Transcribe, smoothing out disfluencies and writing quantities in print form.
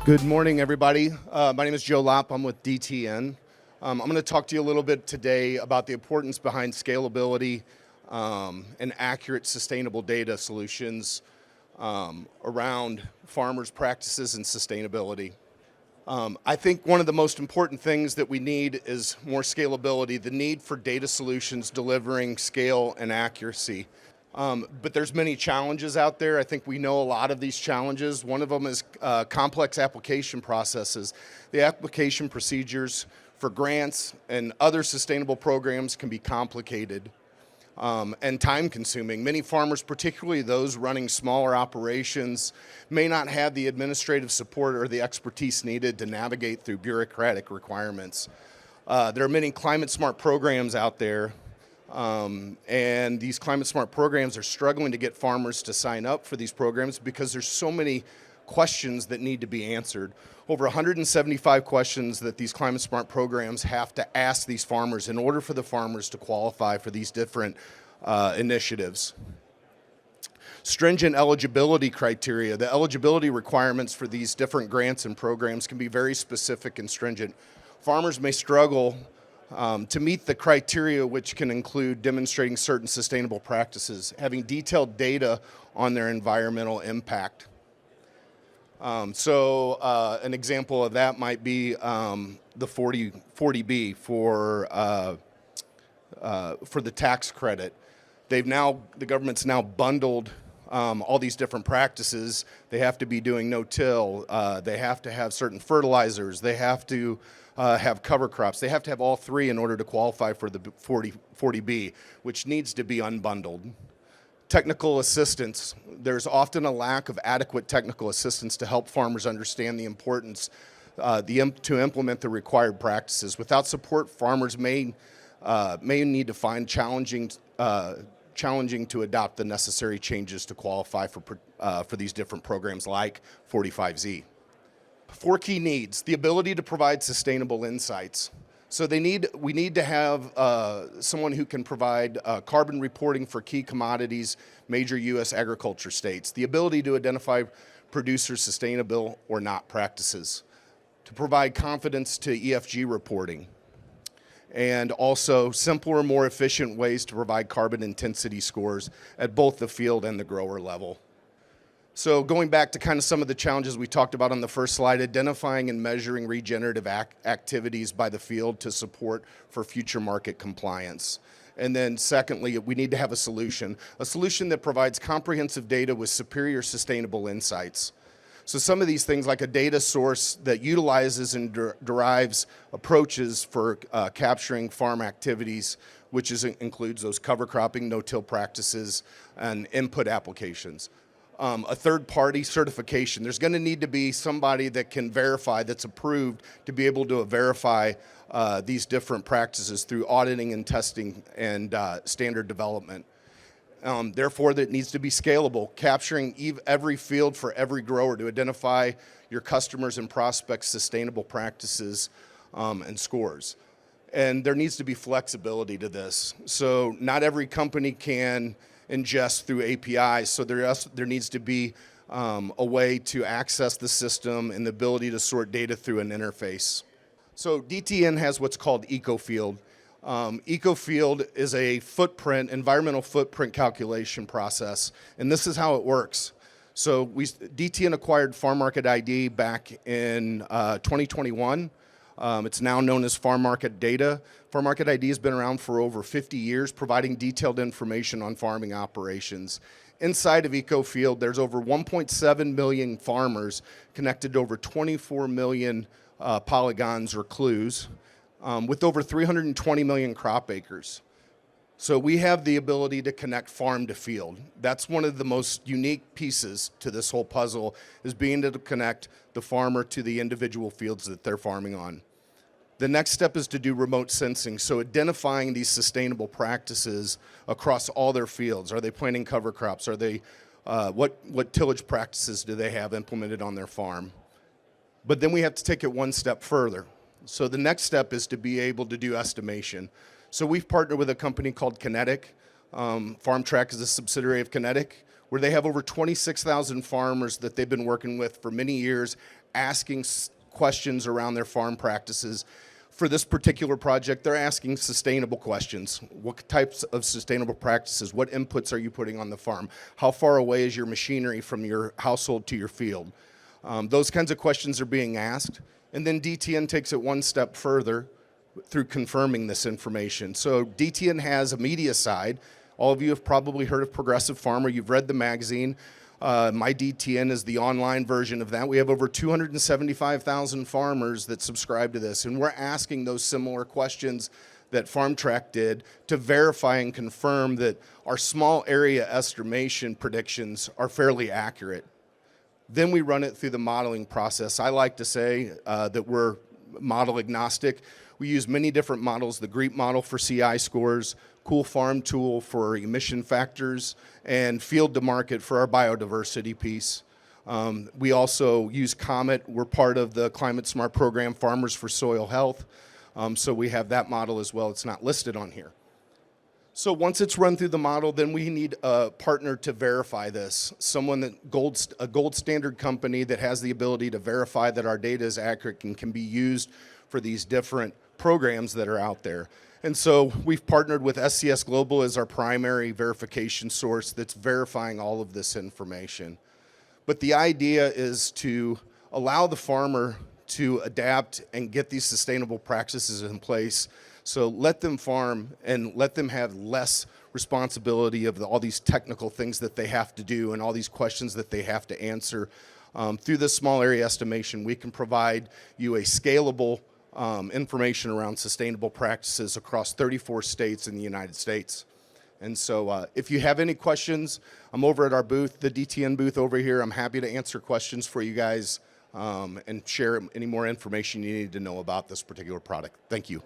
Good morning, everybody. My name is Joe Lopp. I'm with DTN. I'm going to talk to you a little bit today about the importance behind scalability and accurate, sustainable data solutions around farmers' practices and sustainability. I think one of the most important things that we need is more scalability, the need for data solutions delivering scale and accuracy. But there's many challenges out there. I think we know a lot of these challenges. One of them is complex application processes. The application procedures for grants and other sustainable programs can be complicated and time-consuming. Many farmers, particularly those running smaller operations, may not have the administrative support or the expertise needed to navigate through bureaucratic requirements. There are many climate-smart programs out there, and these climate-smart programs are struggling to get farmers to sign up for these programs because there's so many questions that need to be answered. Over 175 questions that these climate-smart programs have to ask these farmers in order for the farmers to qualify for these different initiatives. Stringent eligibility criteria. The eligibility requirements for these different grants and programs can be very specific and stringent. Farmers may struggle to meet the criteria, which can include demonstrating certain sustainable practices, having detailed data on their environmental impact. An example of that might be the 40B for the tax credit. The government's now bundled all these different practices. They have to be doing no-till. They have to have certain fertilizers. They have to have cover crops. They have to have all three in order to qualify for the 40B, which needs to be unbundled. Technical assistance. There's often a lack of adequate technical assistance to help farmers understand the importance to implement the required practices. Without support, farmers may need to find challenging to adopt the necessary changes to qualify for these different programs like 45Z. 4 key needs: the ability to provide sustainable insights. So we need to have someone who can provide carbon reporting for key commodities, major U.S. agriculture states, the ability to identify producers' sustainable or not practices, to provide confidence to EFG reporting, and also simpler, more efficient ways to provide carbon intensity scores at both the field and the grower level. So going back to kind of some of the challenges we talked about on the first slide, identifying and measuring regenerative activities by the field to support for future market compliance. And then secondly, we need to have a solution that provides comprehensive data with superior sustainable insights. So some of these things, like a data source that utilizes and derives approaches for capturing farm activities, which includes those cover cropping, no-till practices, and input applications. A third-party certification. There's going to need to be somebody that can verify, that's approved to be able to verify these different practices through auditing and testing and standard development. Therefore, that needs to be scalable, capturing every field for every grower to identify your customers' and prospects' sustainable practices and scores. And there needs to be flexibility to this. So not every company can ingest through APIs, so there needs to be a way to access the system and the ability to sort data through an interface. So DTN has what's called EcoField. EcoField is a environmental footprint calculation process, and this is how it works. So DTN acquired Farm Market ID back in 2021. It's now known as Farm Market Data. Farm Market ID has been around for over 50 years, providing detailed information on farming operations. Inside of EcoField, there's over 1.7 million farmers connected to over 24 million polygons or clues, with over 320 million crop acres. So we have the ability to connect farm to field. That's one of the most unique pieces to this whole puzzle, is being able to connect the farmer to the individual fields that they're farming on. The next step is to do remote sensing, so identifying these sustainable practices across all their fields. Are they planting cover crops? Are they, what tillage practices do they have implemented on their farm? But then we have to take it one step further. So the next step is to be able to do estimation. So we've partnered with a company called Kinetic. FarmTrack is a subsidiary of Kinetic. where they have over 26,000 farmers that they've been working with for many years, asking questions around their farm practices. For this particular project, they're asking sustainable questions. What types of sustainable practices? What inputs are you putting on the farm? How far away is your machinery from your household to your field? Those kinds of questions are being asked. And then DTN takes it one step further through confirming this information. So DTN has a media side. All of you have probably heard of Progressive Farmer. You've read the magazine. My DTN is the online version of that. We have over 275,000 farmers that subscribe to this, and we're asking those similar questions that FarmTrack did to verify and confirm that our small area estimation predictions are fairly accurate. Then we run it through the modeling process. I like to say that we're model agnostic. We use many different models, the GREEP model for CI scores, Cool Farm Tool for emission factors, and Field to Market for our biodiversity piece. We also use COMET. We're part of the Climate Smart program, Farmers for Soil Health. So we have that model as well. It's not listed on here. So once it's run through the model, then we need a partner to verify this. Someone a gold standard company that has the ability to verify that our data is accurate and can be used for these different programs that are out there. And so we've partnered with SCS Global as our primary verification source that's verifying all of this information. But the idea is to allow the farmer to adapt and get these sustainable practices in place. So let them farm and let them have less responsibility of all these technical things that they have to do and all these questions that they have to answer. Through this small area estimation, we can provide you a scalable information around sustainable practices across 34 states in the United States. And so if you have any questions, I'm over at our booth, the DTN booth over here. I'm happy to answer questions for you guys and share any more information you need to know about this particular product. Thank you.